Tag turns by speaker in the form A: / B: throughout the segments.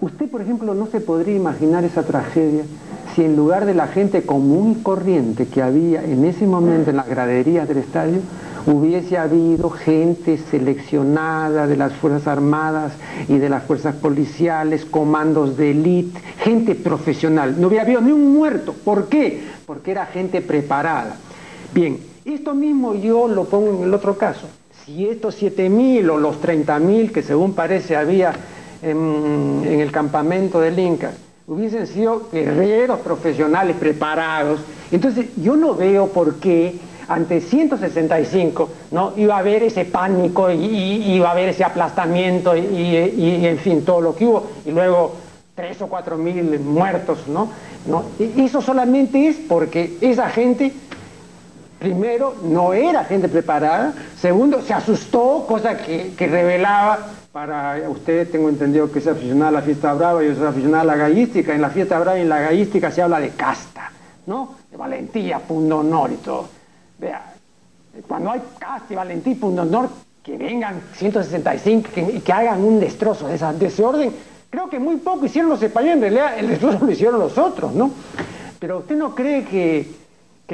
A: Usted, por ejemplo, no se podría imaginar esa tragedia si en lugar de la gente común y corriente que había en ese momento en las graderías del estadio, hubiese habido gente seleccionada de las Fuerzas Armadas y de las Fuerzas Policiales, comandos de élite, gente profesional. No hubiera habido ni un muerto. ¿Por qué? Porque era gente preparada. Bien, esto mismo yo lo pongo en el otro caso. Si estos 7.000 o los 30.000 que según parece había en el campamento del Inca hubiesen sido guerreros profesionales preparados, entonces yo no veo por qué ante 165 no iba a haber ese pánico y iba a haber ese aplastamiento y en fin todo lo que hubo, y luego 3 o 4.000 muertos, ¿no? Eso solamente es porque esa gente, primero, no era gente preparada, segundo, se asustó, cosa que revelaba. Para usted tengo entendido que es aficionada a la fiesta brava, yo soy aficionada a la gallística. En la fiesta brava y en la gallística se habla de casta, ¿no? De valentía, pundonor y todo. Vea, cuando hay casta y valentía y pundonor, que vengan 165 y que hagan un destrozo de ese orden, creo que muy poco hicieron los españoles, en realidad el destrozo lo hicieron los otros, ¿no? Pero usted no cree que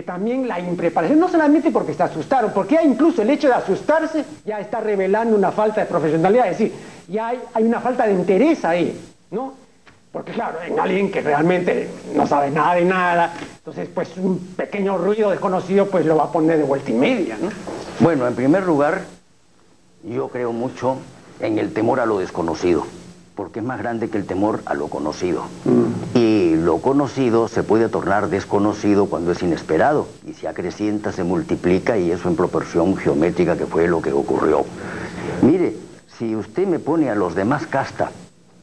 A: también la impreparación, no solamente porque se asustaron, porque ya incluso el hecho de asustarse ya está revelando una falta de profesionalidad, es decir, ya hay una falta de interés ahí, ¿no? Porque claro, en alguien que realmente no sabe nada de nada, entonces pues un pequeño ruido desconocido pues lo va a poner de vuelta y media, ¿no?
B: Bueno, en primer lugar, yo creo mucho en el temor a lo desconocido, porque es más grande que el temor a lo conocido. Y lo conocido se puede tornar desconocido cuando es inesperado, y se acrecienta, se multiplica, y eso en proporción geométrica, que fue lo que ocurrió. Mire, si usted me pone a los demás casta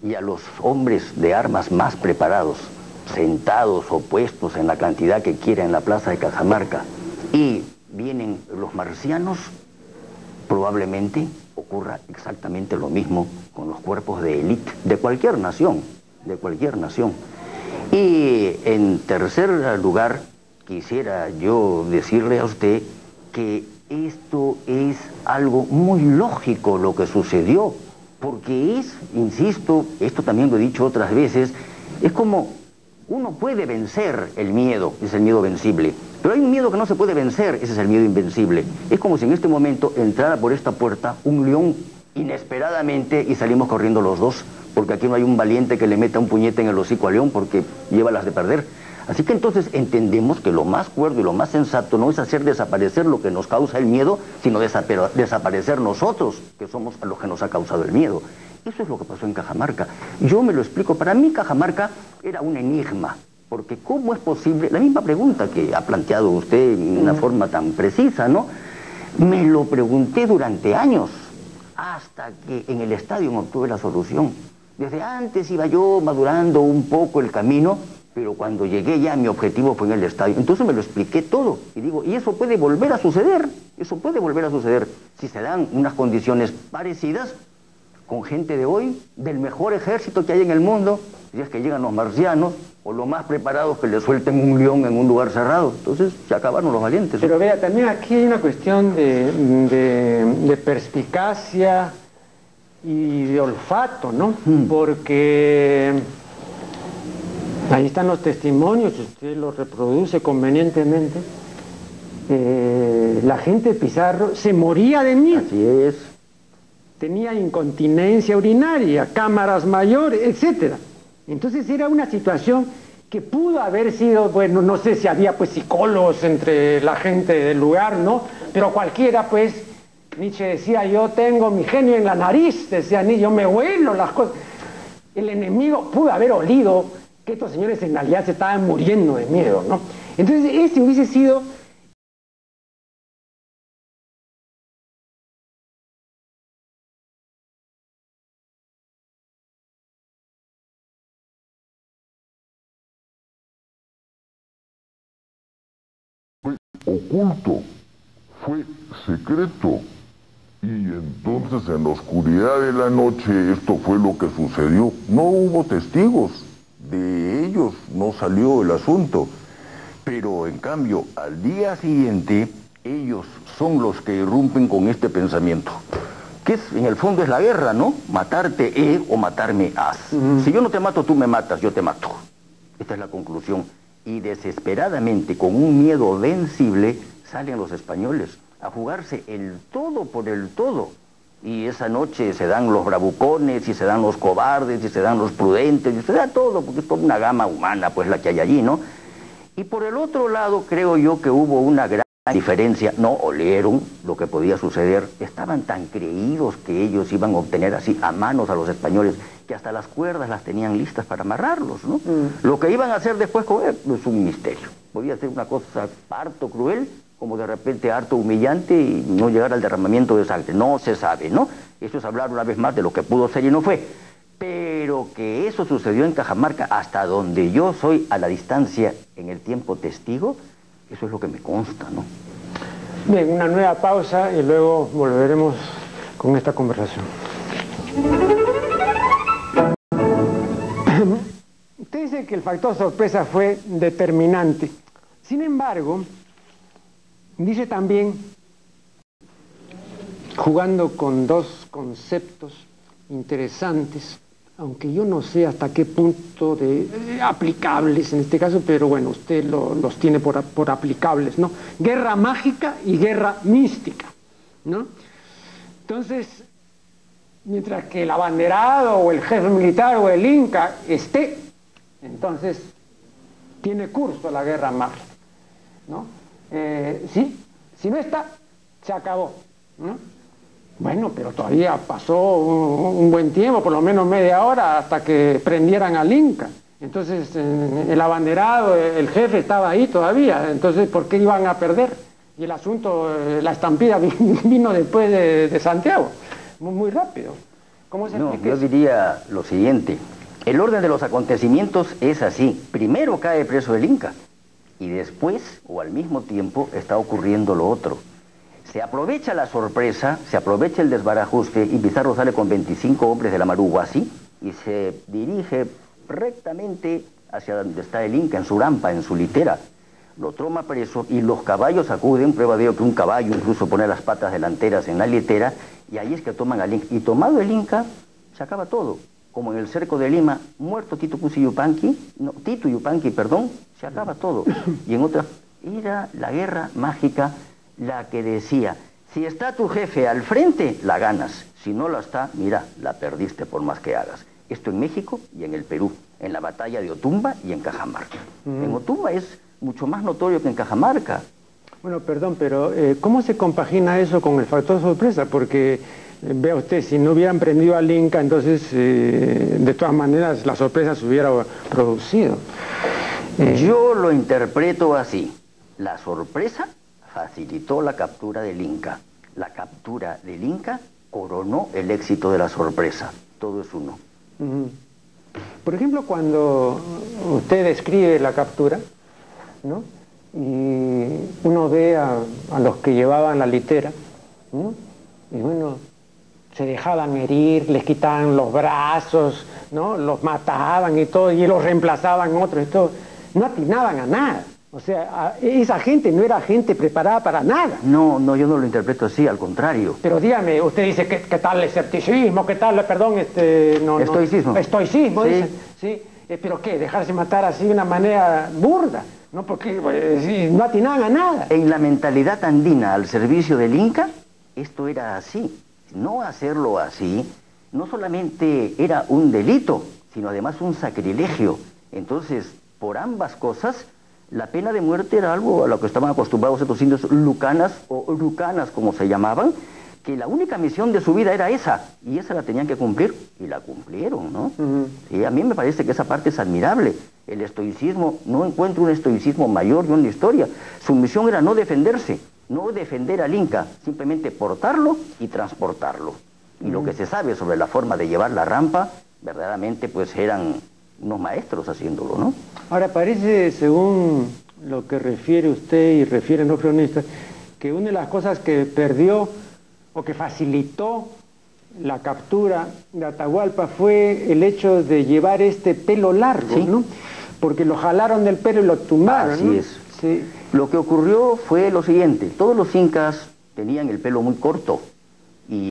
B: y a los hombres de armas más preparados, sentados o puestos en la cantidad que quiera en la plaza de Cajamarca, y vienen los marcianos, probablemente ocurra exactamente lo mismo con los cuerpos de élite de cualquier nación, Y en tercer lugar, quisiera yo decirle a usted que esto es algo muy lógico lo que sucedió, porque es, insisto, esto también lo he dicho otras veces, es como uno puede vencer el miedo, es el miedo vencible, pero hay un miedo que no se puede vencer, ese es el miedo invencible. Es como si en este momento entrara por esta puerta un león inesperadamente y salimos corriendo los dos, porque aquí no hay un valiente que le meta un puñete en el hocico al león porque lleva las de perder. Así que entonces entendemos que lo más cuerdo y lo más sensato no es hacer desaparecer lo que nos causa el miedo, sino desaparecer nosotros, que somos a los que nos ha causado el miedo. Eso es lo que pasó en Cajamarca. Yo me lo explico. Para mí Cajamarca era un enigma, porque ¿cómo es posible? La misma pregunta que ha planteado usted en una forma tan precisa, ¿no? Me lo pregunté durante años, hasta que en el estadio no obtuve la solución. Desde antes iba yo madurando un poco el camino, pero cuando llegué ya mi objetivo fue en el estadio. Entonces me lo expliqué todo y digo, y eso puede volver a suceder, si se dan unas condiciones parecidas con gente de hoy, del mejor ejército que hay en el mundo, si es que llegan los marcianos o los más preparados que le suelten un león en un lugar cerrado. Entonces se acabaron los valientes.
A: Pero vea, también aquí hay una cuestión de perspicacia y de olfato, ¿no? Porque ahí están los testimonios, usted los reproduce convenientemente. La gente de Pizarro se moría de miedo.
B: Así es.
A: Tenía incontinencia urinaria, cámaras mayores, etcétera. Entonces era una situación que pudo haber sido, bueno, no sé si había pues psicólogos entre la gente del lugar, ¿no? Pero cualquiera pues, Nietzsche decía, yo tengo mi genio en la nariz, decía Nietzsche, yo me huelo las cosas. El enemigo pudo haber olido que estos señores en realidad se estaban muriendo de miedo, ¿no? Entonces ese hubiese sido
C: oculto, fue secreto. Y entonces en la oscuridad de la noche esto fue lo que sucedió. No hubo testigos, de ellos no salió el asunto. Pero en cambio, al día siguiente, ellos son los que irrumpen con este pensamiento.
B: que es, en el fondo es la guerra, ¿no? Matarte o matarme has. Si yo no te mato, tú me matas, yo te mato. Esta es la conclusión. Y desesperadamente, con un miedo vencible, salen los españoles a jugarse el todo por el todo. Y esa noche se dan los bravucones, y se dan los cobardes, y se dan los prudentes, y se da todo, porque es toda una gama humana, pues, la que hay allí, ¿no? Y por el otro lado, creo yo que hubo una gran diferencia. No olieron lo que podía suceder. Estaban tan creídos que ellos iban a obtener así a manos a los españoles, que hasta las cuerdas las tenían listas para amarrarlos, ¿no? Lo que iban a hacer después con él es un misterio. Podía ser una cosa harto cruel, como de repente harto humillante, y no llegar al derramamiento de sangre. No se sabe, ¿no? Eso es hablar una vez más de lo que pudo ser y no fue. Pero que eso sucedió en Cajamarca, hasta donde yo soy a la distancia en el tiempo testigo, eso es lo que me consta, ¿no?
A: Bien, una nueva pausa y luego volveremos con esta conversación. Usted dice que el factor sorpresa fue determinante. Sin embargo, dice también, jugando con dos conceptos interesantes, aunque yo no sé hasta qué punto aplicables en este caso, pero bueno, usted los tiene por aplicables, ¿no? Guerra mágica y guerra mística, ¿no? Entonces, mientras que el abanderado o el jefe militar o el inca esté, entonces tiene curso la guerra mágica, ¿no? Sí, si no está, se acabó, ¿no? Bueno, pero todavía pasó un buen tiempo, por lo menos media hora, hasta que prendieran al inca. Entonces, el abanderado, el jefe estaba ahí todavía, entonces, ¿por qué iban a perder? Y el asunto, la estampida vino después de Santiago, muy rápido. ¿Cómo se explica eso?
B: Yo diría lo siguiente: el orden de los acontecimientos es así. Primero cae preso el inca, y después, o al mismo tiempo, está ocurriendo lo otro. Se aprovecha la sorpresa, se aprovecha el desbarajuste, y Pizarro sale con 25 hombres de la Maruguasi y se dirige rectamente hacia donde está el inca, en su rampa, en su litera. Lo toma preso y los caballos acuden, prueba de ello que un caballo incluso pone las patas delanteras en la litera, y ahí es que toman al inca. Y tomado el inca, se acaba todo. Como en el cerco de Lima, muerto Tito Yupanqui, se acaba todo. Y en otra, era la guerra mágica la que decía, si está tu jefe al frente, la ganas. Si no lo está, mira, la perdiste por más que hagas. Esto en México y en el Perú, en la batalla de Otumba y en Cajamarca. En Otumba es mucho más notorio que en Cajamarca.
A: Bueno, perdón, pero ¿cómo se compagina eso con el factor sorpresa? Porque, vea usted, si no hubieran prendido al inca, entonces, de todas maneras, la sorpresa se hubiera producido.
B: Yo lo interpreto así. La sorpresa facilitó la captura del inca. La captura del inca coronó el éxito de la sorpresa. Todo es uno.
A: Por ejemplo, cuando usted describe la captura, ¿no? Y uno ve a los que llevaban la litera, ¿no? Y bueno, se dejaban herir, les quitaban los brazos, ¿no? Los mataban y todo, y los reemplazaban otros y todo. No atinaban a nada. O sea, esa gente no era gente preparada para nada.
B: No, yo no lo interpreto así, al contrario.
A: Pero dígame, usted dice, ¿qué tal el escepticismo? ¿Qué tal, perdón,
B: estoicismo?
A: Estoicismo,
B: sí.
A: Dicen, ¿sí? ¿Pero qué? ¿Dejarse matar así de una manera burda? ¿No? Porque no atinaban a nada.
B: En la mentalidad andina al servicio del inca, esto era así. No hacerlo así, no solamente era un delito, sino además un sacrilegio. Entonces, por ambas cosas, la pena de muerte era algo a lo que estaban acostumbrados estos indios lucanas o urucanas, como se llamaban, que la única misión de su vida era esa, y esa la tenían que cumplir, y la cumplieron, ¿no? Y a mí me parece que esa parte es admirable. El estoicismo, no encuentro un estoicismo mayor yo en la historia. Su misión era no defenderse, no defender al inca, simplemente portarlo y transportarlo. Y lo que se sabe sobre la forma de llevar la rampa, verdaderamente pues eran unos maestros haciéndolo, ¿no?
A: Ahora, parece, según lo que refiere usted y refieren los cronistas, que una de las cosas que perdió o que facilitó la captura de Atahualpa fue el hecho de llevar este pelo largo, ¿sí? ¿No? Porque lo jalaron del pelo y lo tumbaron,
B: así
A: ¿no?
B: es.
A: Sí.
B: Lo que ocurrió fue lo siguiente: todos los incas tenían el pelo muy corto,